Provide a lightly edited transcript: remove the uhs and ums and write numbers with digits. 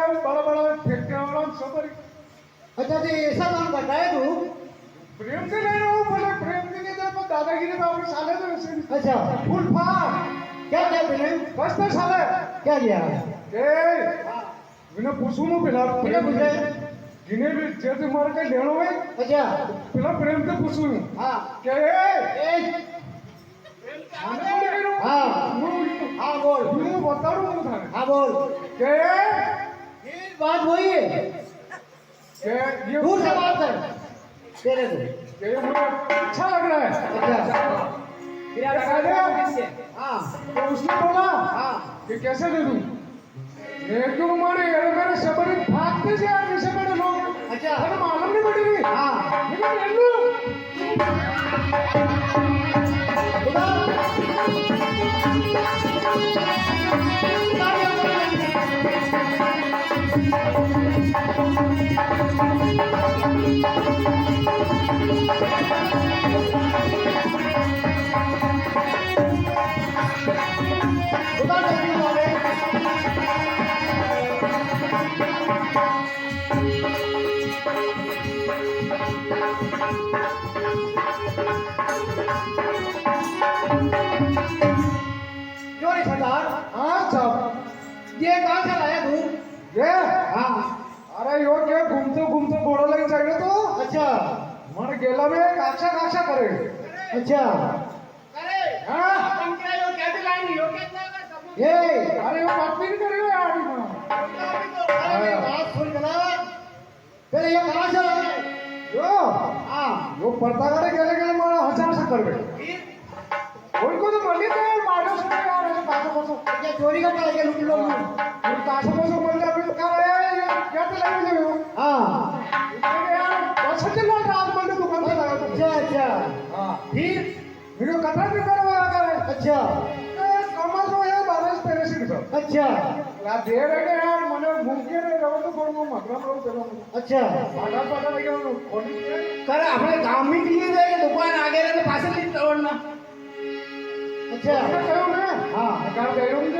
बड़ा बड़ा फेंकने वाला सब। अच्छा तो ऐसा काम करता है तू? प्रेम से नहीं रहो, बोले प्रेम से नहीं तो दादागिरी में अपने साले तो वैसे अच्छा फुल फाड़ क्या क्या तूने? बस तो साले क्या किया? ए बिना पूछू मु पिला बिना पूछे? जिन्हें भी जेद मार के लेनो है अच्छा पिला प्रेम से पूछू हाँ क्या ए हाँ हाँ बोल मुझे बता रहा हूँ था हाँ बोल क्या ये बात वही है क्या ये दूर से बात कर तेरे को ये मुझे अच्छा लग रहा है अच्छा फिर आप कह हाँ तो उसने बोला हाँ कि कैसे दे दूं मैं क्यों मारे मेरे सबरी भागते से यार जैसे मेरे लोग अच्छा अरे मालूम नहीं पड़ी हुई हाँ मैं ले लूं क्यों नहीं सरदार? हाँ सब ये कहाँ से लाया तू? ये हाँ अरे यो क्या घूमते घूमते घोड़ा लग जाएगा तो अच्छा मन गेला में काक्षा काक्षा करे अच्छा हाँ ये अरे वो बात भी नहीं करेगा यार अरे बात सुन जरा पहले ये कहाँ से लाया? यो हाँ यो पड़ता करे गेले गेले मारा हसा हसा करबे उनको तो मर गए मारो से यार ऐसे कासा कोसो ये चोरी करता है क्या लूट लो फिर कासा कोसो मर जा फिर कह रहा है क्या तो लगे ले हाँ यार बस चल रात बंद दुकान पे लगा अच्छा अच्छा हां फिर वीडियो कथा भी करवा करे अच्छा कमल रो यार बारस तेरे से तो अच्छा ला दे रहे यार मने मुमकिन है रहो तो बोलो मतलब रो चलो अच्छा पाटा पाटा लगे वो खोली कर अपने काम में किए गए दुकान आगे रहे पास में तोड़ना अच्छा कहो ना हाँ कार दे रहा हूं ये